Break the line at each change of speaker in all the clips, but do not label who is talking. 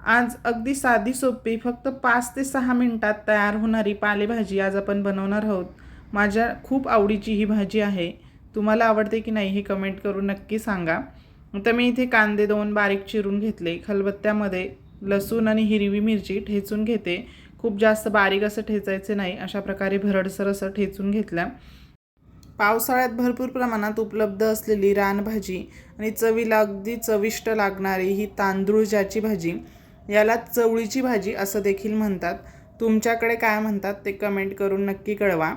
आज अगदी साधी सोपी फक्त 5 ते 6 मिनिटात तयार होणारी पालेभाजी आज आपण बनवणार आहोत। माझ्या खूप आवडीची ही भाजी आहे। तुम्हाला आवडते की नाही हे कमेंट करून नक्की सांगा। आता मी इथे कांदे 2 बारीक चिरून घेतले। खलबत्त्यामध्ये लसूण आणि हिरवी मिरची ठेचून घेते। खूप जास्त बारीक असं ठेचायचे नाही, अशा प्रकारे भरडसर असं ठेचून घेतलं। पावसाळ्यात भरपूर प्रमाणात उपलब्ध असलेली रानभाजी आणि चवीला अगदी चविष्ट लागणारी ही तांदूळजाची भाजी, याला चवळीची भाजी असं देखील म्हणतात। तुमच्याकडे काय म्हणतात ते कमेंट करून नक्की कळवा।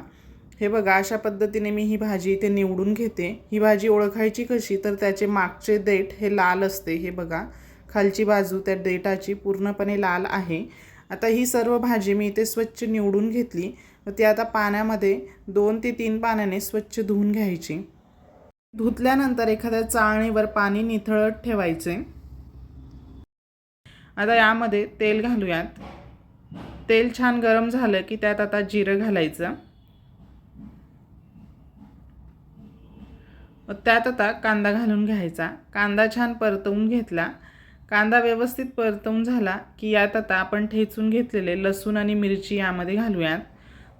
हे बघा, अशा पद्धतीने मी ही भाजी इथे निवडून घेते। ही भाजी ओळखायची कशी, तर त्याचे मागचे देठ हे लाल असते। हे बघा, खालची बाजू त्या देठाची पूर्णपणे लाल आहे। आता ही सर्व भाजी मी इथे स्वच्छ निवडून घेतली व ती आता पाण्यामध्ये 2 ते 3 पाण्याने स्वच्छ धुवून घ्यायची। धुतल्यानंतर एखाद्या चाळणीवर पाणी निथळत ठेवायचे। आता यामध्ये तेल घालूयात। तेल छान गरम झालं की त्यात आता जिरं घालायचं। त्यात आता कांदा घालून घ्यायचा। कांदा छान परतवून घेतला। कांदा व्यवस्थित परतवून झाला की यात आता आपण ठेचून घेतलेले लसूण आणि मिरची यामध्ये घालूयात।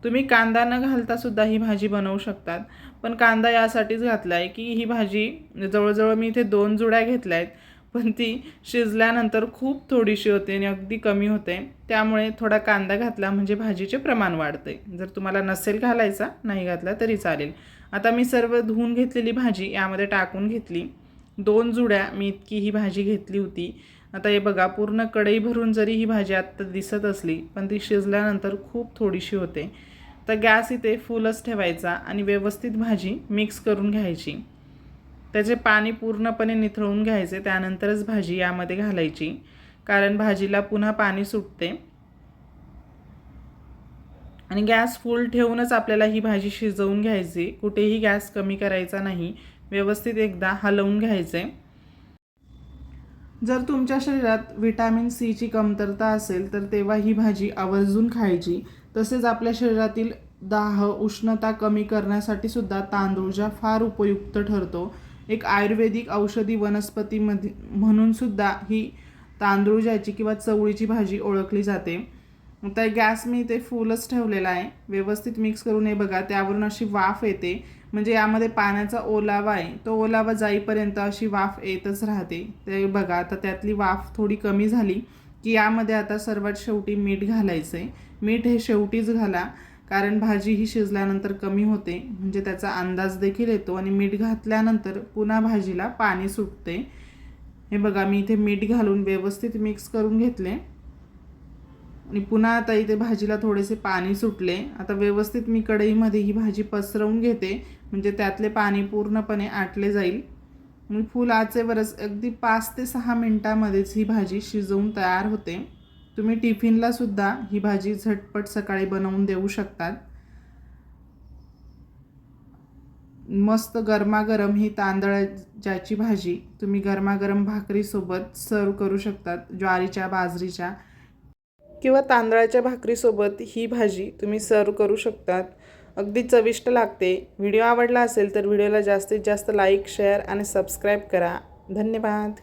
तुम्ही कांदा न घालता सुद्धा ही भाजी बनवू शकतात, पण कांदा यासाठीच घातला आहे की ही भाजी जवळजवळ मी इथे 2 जुड्या घेतल्या आहेत, पण ती शिजल्यानंतर खूप थोडीशी होते आणि अगदी कमी होते। त्यामुळे थोडा कांदा घातला म्हणजे भाजीचे प्रमाण वाढते। जर तुम्हाला नसेल घालायचा, नाही घातला तरी चालेल। आता मी सर्व धुवून घेतलेली भाजी यामध्ये टाकून घेतली। 2 जुड्या मी इतकी ही भाजी घेतली होती। आता हे बघा, पूर्ण कढई भरून जरी ही भाजी आत्ता दिसत असली, पण ती शिजल्यानंतर खूप थोडीशी होते। तर गॅस इथे फुलच ठेवायचा आणि व्यवस्थित भाजी मिक्स करून घ्यायची। त्याचे पाणी पूर्णपणे निथळून घ्यायचे, त्यानंतरच भाजी यामध्ये घालायची, कारण भाजीला पुन्हा पाणी सुटते। आणि गॅस फुल ठेवूनच आपल्याला ही भाजी शिजवून घ्यायची, कुठेही गॅस कमी करायचा नाही। व्यवस्थित एकदा हलवून घ्यायचे। जर तुमच्या शरीरात व्हिटॅमिन सीची कमतरता असेल तर तेव्हा ही भाजी आवर्जून खायची। तसेच आपल्या शरीरातील दाह, उष्णता कमी करण्यासाठी सुद्धा तांदूळजा फार उपयुक्त ठरतो। एक आयुर्वेदिक औषधी वनस्पतीमध्ये म्हणून सुद्धा ही तांदूळजाची किंवा चवळीची भाजी ओळखली जाते। तर गॅस मी इथे फुलच ठेवलेला आहे। व्यवस्थित मिक्स करून हे बघा, त्यावरून अशी वाफ येते, म्हणजे यामध्ये पाण्याचा ओलावा आहे, तो ओलावा जाईपर्यंत अशी वाफ येतच राहते। ते बघा, आता त्यातली वाफ थोडी कमी झाली की यामध्ये आता सर्वात शेवटी मीठ घालायचं आहे। मीठ हे शेवटीच घाला, कारण भाजी ही शिजल्यानंतर कमी होते, म्हणजे त्याचा अंदाज देखील येतो आणि मीठ घातल्यानंतर पुन्हा भाजीला पाणी सुटते। हे बघा, मी इथे मीठ घालून व्यवस्थित मिक्स करून घेतले आणि पुन्हा आता इथे भाजीला थोडेसे पाणी सुटले। आता व्यवस्थित मी कढईमध्ये ही भाजी पसरवून घेते, म्हणजे त्यातले पाणी पूर्णपणे आटले जाईल। आणि फुल आचेवरच अगदी 5 ते 6 मिनिटांमध्येच ही भाजी शिजवून तयार होते। तुम्ही टिफिनला सुद्धा ही भाजी झटपट सकाळी बनवून देऊ शकतात। मस्त गरमागरम ही तांदळाची भाजी तुम्ही गरमागरम भाकरीसोबत सर्व करू शकतात। ज्वारीच्या, बाजरीच्या किंवा तांदळाच्या भाकरीसोबत ही भाजी तुम्ही सर्व करू शकतात। अगदी चविष्ट लागते। व्हिडिओ आवडला असेल तर व्हिडिओला जास्तीत जास्त लाईक, शेअर आणि सबस्क्राईब करा। धन्यवाद।